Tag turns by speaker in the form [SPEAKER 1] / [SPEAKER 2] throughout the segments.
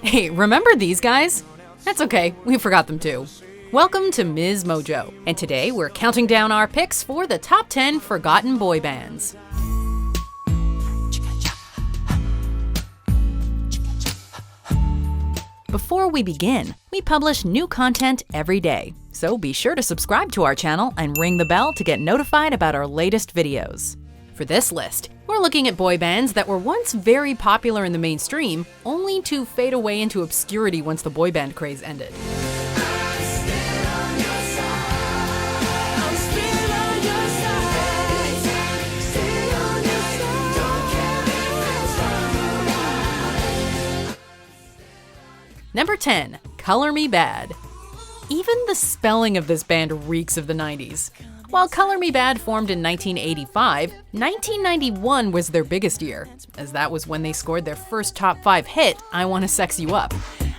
[SPEAKER 1] Hey, remember these guys? That's okay, we forgot them too. Welcome to MsMojo, and today we're counting down our picks for the top 10 forgotten boy bands. Before we begin, we publish new content every day, so be sure to subscribe to our channel and ring the bell to get notified about our latest videos. For this list, we're looking at boy bands that were once very popular in the mainstream, only to fade away into obscurity once the boy band craze ended. Number 10, Color Me Badd. Even the spelling of this band reeks of the 90s. While Color Me Badd formed in 1985, 1991 was their biggest year, as that was when they scored their first top 5 hit, I Wanna Sex You Up.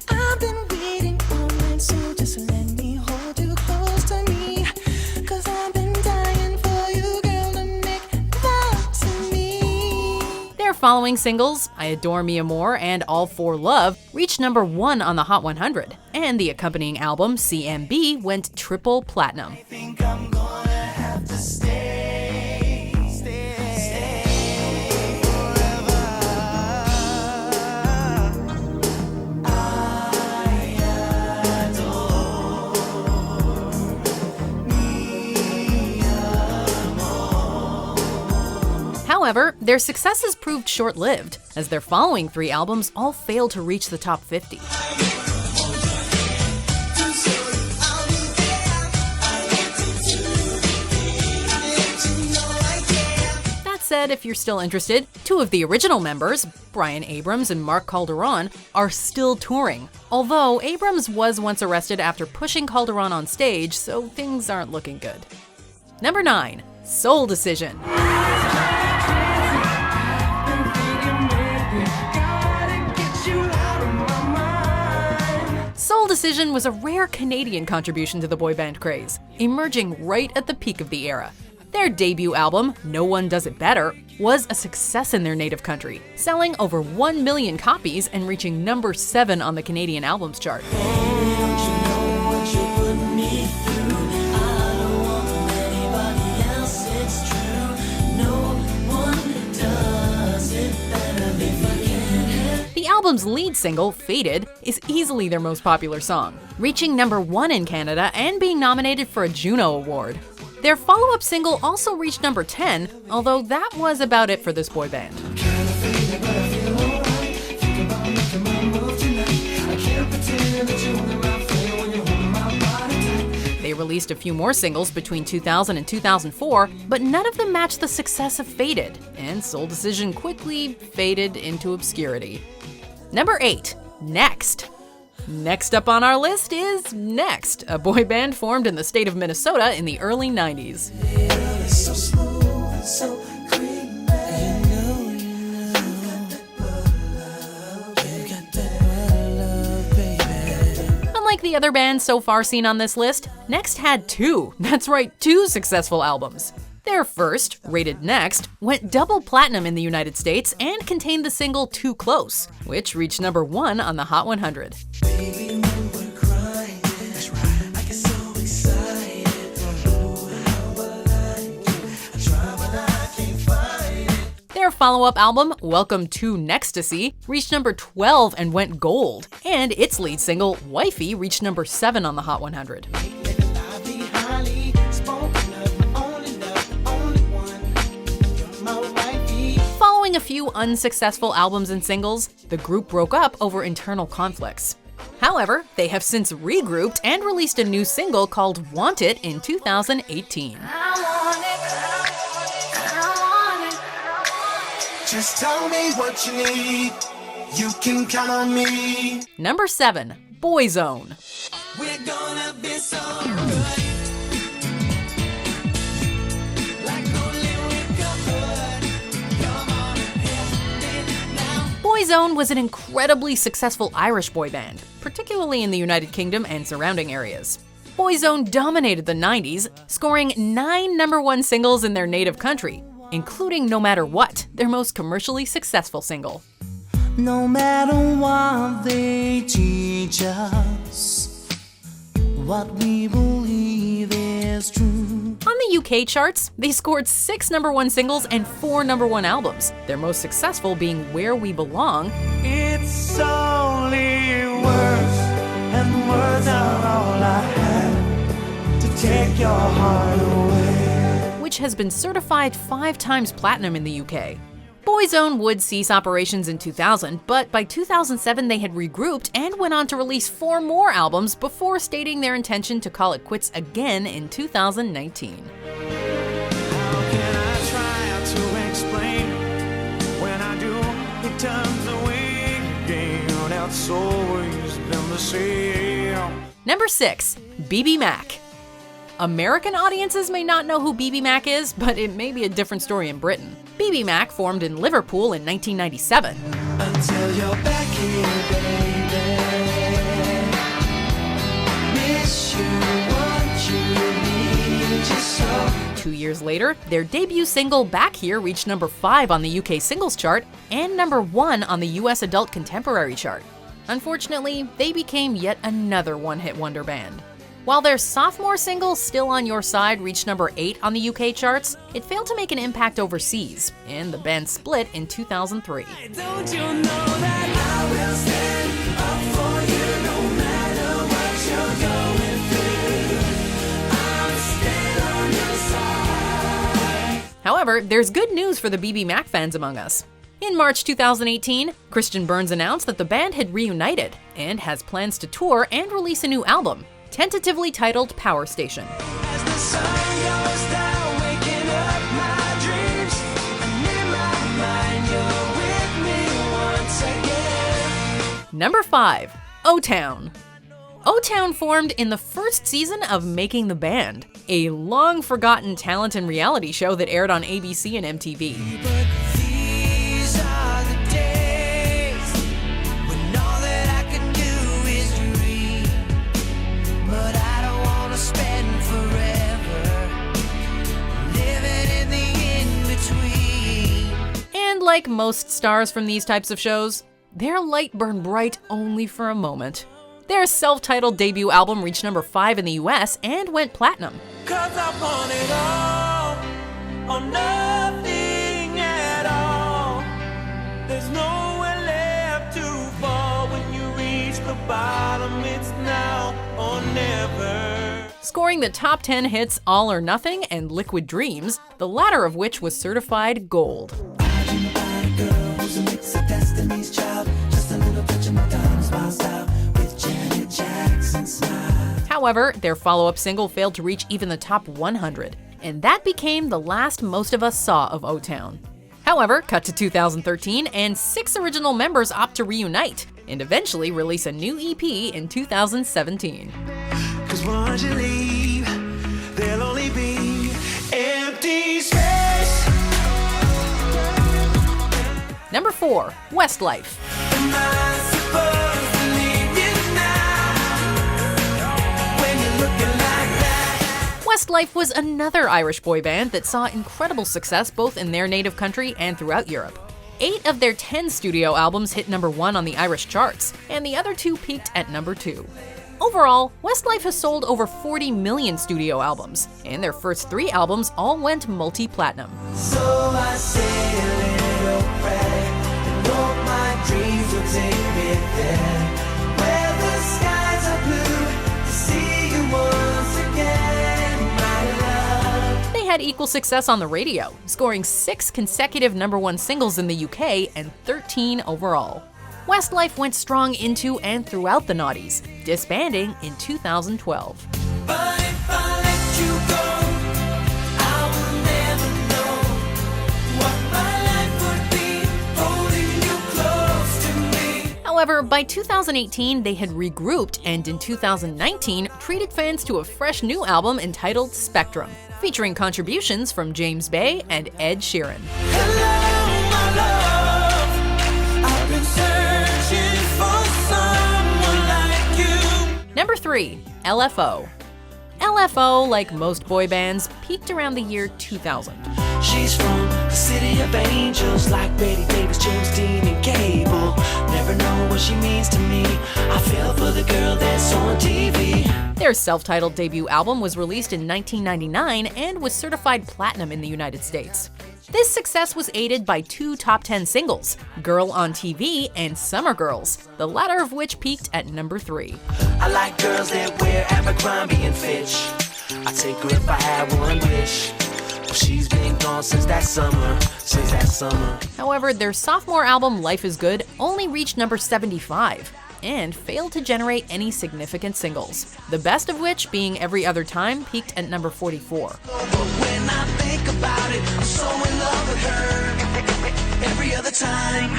[SPEAKER 2] I've been waiting for it, so just let me hold you close to me, 'cause I've been dying for you, girl, to make love to me.
[SPEAKER 1] Their following singles, I Adore Me More and All For Love, reached number 1 on the Hot 100, and the accompanying album, CMB, went triple platinum.
[SPEAKER 2] I think I'm gonna have to stay forever. I adore me more.
[SPEAKER 1] However, their successes proved short-lived, as their following 3 albums all failed to reach the top 50. Said, if you're still interested, 2 of the original members, Brian Abrams and Mark Calderon, are still touring. Although Abrams was once arrested after pushing Calderon on stage, so things aren't looking good. Number 9, Soul Decision. Soul Decision was a rare Canadian contribution to the boy band craze, emerging right at the peak of the era. Their debut album, No One Does It Better, was a success in their native country, selling over 1 million copies and reaching number 7 on the Canadian albums chart. The album's lead single, Faded, is easily their most popular song, reaching number 1 in Canada and being nominated for a Juno Award. Their follow-up single also reached number 10, although that was about it for this boy band. They released a few more singles between 2000 and 2004, but none of them matched the success of Faded, and Soul Decision quickly faded into obscurity. Number 8, Next. Next up on our list is Next, a boy band formed in the state of Minnesota in the early 90s.
[SPEAKER 2] So smooth and so creepy.
[SPEAKER 1] Unlike the other bands so far seen on this list, Next had 2 successful albums. Their first, rated Next, went double platinum in the United States and contained the single Too Close, which reached number 1 on the Hot 100.
[SPEAKER 2] Baby, we were crying. That's right. I get so excited. I try, but I can't find it.
[SPEAKER 1] Their follow-up album, Welcome to Nextasy, reached number 12 and went gold, and its lead single, Wifey, reached number 7 on the Hot 100. Following a few unsuccessful albums and singles, the group broke up over internal conflicts. However, they have since regrouped and released a new single called Want It in 2018.
[SPEAKER 2] Just tell me what you need. You can count on me.
[SPEAKER 1] Number 7, Boyzone.
[SPEAKER 2] We're gonna be so good.
[SPEAKER 1] Boyzone was an incredibly successful Irish boy band, particularly in the United Kingdom and surrounding areas. Boyzone dominated the 90s, scoring 9 number 1 singles in their native country, including No Matter What, their most commercially successful single.
[SPEAKER 2] No matter what they teach us, what we believe is true.
[SPEAKER 1] On the UK charts, they scored 6 #1 singles and 4 #1 albums, their most successful being Where We Belong.
[SPEAKER 2] It's only words, and words are all I have to take your heart away.
[SPEAKER 1] Which has been certified 5 times platinum in the UK. Boyzone would cease operations in 2000, but by 2007 they had regrouped and went on to release 4 more albums before stating their intention to call it quits again in 2019.
[SPEAKER 2] How can I try to explain when I do, it turns away again? That's always been the same.
[SPEAKER 1] Number 6, BB Mac. American audiences may not know who BB Mac is, but it may be a different story in Britain. BB Mac formed in Liverpool in 1997.
[SPEAKER 2] Until you're back here, baby. Miss you, want you, need you so.
[SPEAKER 1] 2 years later, their debut single Back Here reached number 5 on the UK singles chart and number 1 on the US adult contemporary chart. Unfortunately, they became yet another one-hit wonder band. While their sophomore single, Still on Your Side, reached number 8 on the UK charts, it failed to make an impact overseas, and the band split in 2003.
[SPEAKER 2] Don't you know that I will stand up for you no matter what you're going through? I'm still on your side.
[SPEAKER 1] However, there's good news for the BB Mac fans among us. In March 2018, Christian Burns announced that the band had reunited and has plans to tour and release a new album, tentatively titled Power Station.
[SPEAKER 2] As the sun goes down, waking up my dreams, and in my mind you're with me once again.
[SPEAKER 1] Number 5, O-Town. O-Town formed in the first season of Making the Band, a long-forgotten talent and reality show that aired on ABC and MTV.
[SPEAKER 2] But these are the days when all that I can do is dream. But I don't want to spend forever living in the in-between.
[SPEAKER 1] And like most stars from these types of shows, their light burned bright only for a moment. Their self-titled debut album reached number 5 in the US and went platinum.
[SPEAKER 2] 'Cause I want it all or nothing at all. There's nowhere left to fall when you reach the bottom. It's now or never.
[SPEAKER 1] Scoring the top 10 hits All or Nothing and Liquid Dreams, the latter of which was certified gold.
[SPEAKER 2] I dream about a girl who's a mix of Destiny's Child, just a little touch of Madonna's wild style with Janet Jackson's smile.
[SPEAKER 1] However, their follow-up single failed to reach even the top 100, and that became the last most of us saw of O-Town. However, cut to 2013, and 6 original members opt to reunite, and eventually release a new EP in 2017.
[SPEAKER 2] 'Cause once you leave, there'll only be empty space.
[SPEAKER 1] Number 4, Westlife.
[SPEAKER 2] Am I supposed to leave you now when you're looking like that?
[SPEAKER 1] Westlife was another Irish boy band that saw incredible success both in their native country and throughout Europe. 8 of their 10 studio albums hit number 1 on the Irish charts, and the other 2 peaked at number 2. Overall, Westlife has sold over 40 million studio albums, and their first 3 albums all went multi-platinum.
[SPEAKER 2] So I say a little prayer and hope my dreams will take me there, where the skies are blue, to see you once again, my love.
[SPEAKER 1] They had equal success on the radio, scoring 6 consecutive number 1 singles in the UK and 13 overall. Westlife went strong into and throughout the noughties, disbanding in 2012.
[SPEAKER 2] But if I let you go, I will never know what my life would be, holding you close to me.
[SPEAKER 1] However, by 2018, they had regrouped and in 2019 treated fans to a fresh new album entitled Spectrum, featuring contributions from James Bay and Ed Sheeran.
[SPEAKER 2] Hello, my love. I've been searching for someone like you.
[SPEAKER 1] Number 3, LFO. LFO, like most boy bands, peaked around the year 2000.
[SPEAKER 2] She's from the city city of angels like Betty Davis, James Dean, and Cable. Never know what she means to me. I feel for the girl that's on TV.
[SPEAKER 1] Their self-titled debut album was released in 1999 and was certified platinum in the United States. This success was aided by 2 top 10 singles, Girl on TV and Summer Girls, the latter of which peaked at number 3.
[SPEAKER 2] I like girls that wear Abercrombie and Fitch. I'd take her if I had one wish. But she's been gone since that summer.
[SPEAKER 1] However, their sophomore album, Life is Good, only reached number 75 and failed to generate any significant singles, the best of which, being Every Other Time, peaked at number 44.
[SPEAKER 2] When I think about it, I'm so in love with her. Every other time.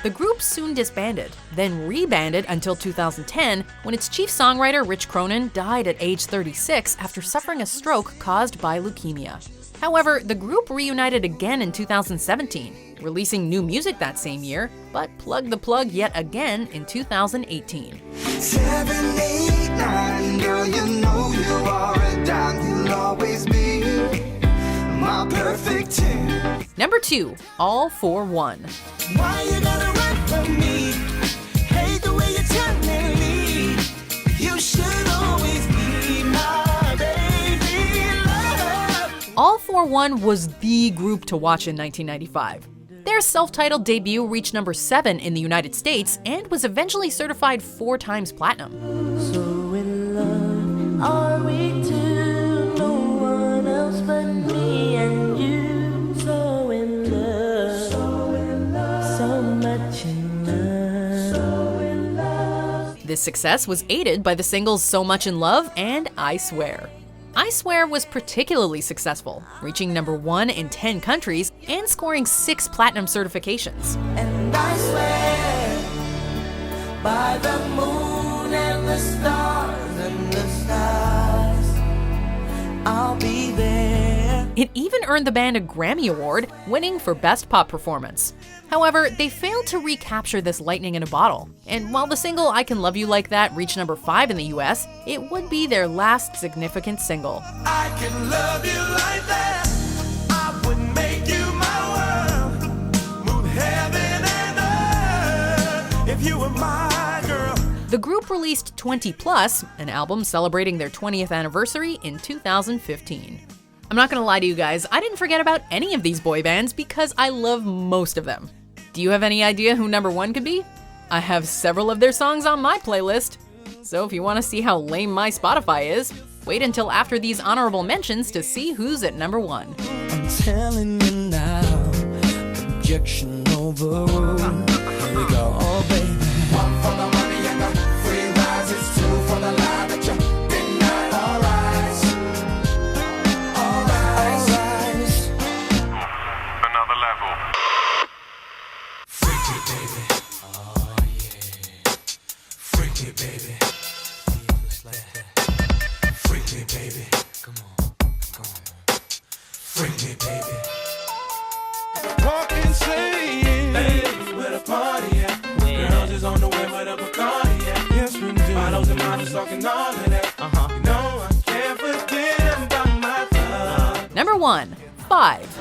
[SPEAKER 1] The group soon disbanded, then rebanded until 2010, when its chief songwriter Rich Cronin died at age 36 after suffering a stroke caused by leukemia. However, the group reunited again in 2017, releasing new music that same year, but plugged the plug yet again in 2018.
[SPEAKER 2] 7, 8, 9, girl, you know you are a dime. You'll always be my perfect 10.
[SPEAKER 1] Number 2, All for One.
[SPEAKER 2] Why you gotta run from me? Hate the way you turn and leave. You should always be my baby love.
[SPEAKER 1] All for One was the group to watch in 1995. Their self-titled debut reached number 7 in the United States and was eventually certified 4 times platinum.
[SPEAKER 2] So in love are we two? No one else but me and you. So in love, so much in love.
[SPEAKER 1] This success was aided by the singles So Much in Love and I Swear. I Swear was particularly successful, reaching number 1 in 10 countries and scoring 6 platinum certifications.
[SPEAKER 2] And I swear by the moon and the stars, I'll be there.
[SPEAKER 1] It even earned the band a Grammy Award, winning for Best Pop Performance. However, they failed to recapture this lightning in a bottle, and while the single I Can Love You Like That reached number 5 in the US, it would be their last significant single.
[SPEAKER 2] I can love you like that. I would make you my world. Move heaven and earth if you were my girl.
[SPEAKER 1] The group released 20 Plus, an album celebrating their 20th anniversary in 2015. I'm not gonna lie to you guys, I didn't forget about any of these boy bands because I love most of them. Do you have any idea who number 1 could be? I have several of their songs on my playlist. So if you want to see how lame my Spotify is, wait until after these honorable mentions to see who's at number 1.
[SPEAKER 2] I'm telling you now, objection overruled. Here we go, oh baby. 1 for the money and the free rides. It's 2 for the lie that you denied. All rise, all rise.
[SPEAKER 3] Another level.
[SPEAKER 2] Freaky baby, oh yeah. Freaky baby, just like that. Freaky baby, come on. Freaky baby. Walking saying, ladies, where the party at? Girls is on the way with a Bacardi at. Yes, we do. Bottles and models talking all of that. You know I can't forget about my love.
[SPEAKER 1] Number 1, 5.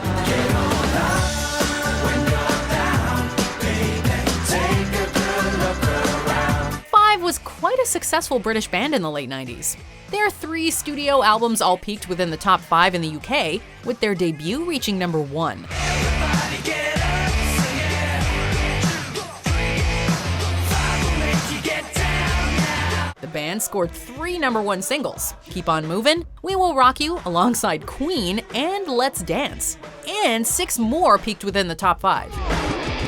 [SPEAKER 2] When you're down, baby, take a good look around.
[SPEAKER 1] 5 was quite a successful British band in the late 90s. Their 3 studio albums all peaked within the top 5 in the UK, with their debut reaching number 1.
[SPEAKER 2] Everybody get up, sing it. 5 will make you get down now.
[SPEAKER 1] The band scored 3 number 1 singles, Keep On Movin', We Will Rock You alongside Queen, and Let's Dance. And 6 more peaked within the top 5.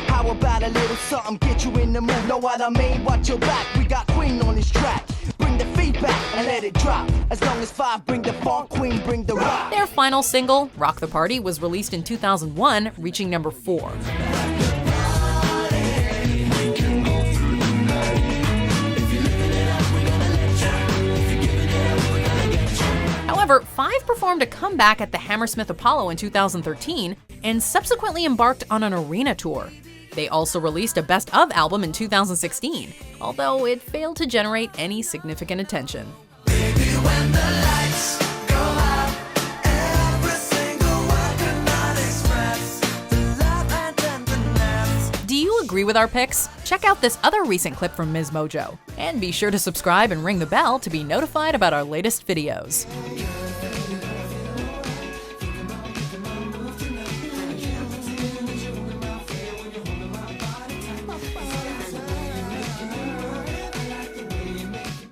[SPEAKER 4] How about a little something, get you in the mood? Know what I mean? Watch your back, we got Queen on this track. Bring the feedback and let it drop. As long as 5 bring the funk, Queen bring the rock.
[SPEAKER 1] Their final single, Rock the Party, was released in 2001, reaching number 4. However, 5 performed a comeback at the Hammersmith Apollo in 2013 and subsequently embarked on an arena tour. They also released a Best Of album in 2016, although it failed to generate any significant attention.
[SPEAKER 2] Baby, when the lights go out, every single word cannot express
[SPEAKER 1] agree with our picks? Check out this other recent clip from MsMojo. And be sure to subscribe and ring the bell to be notified about our latest videos.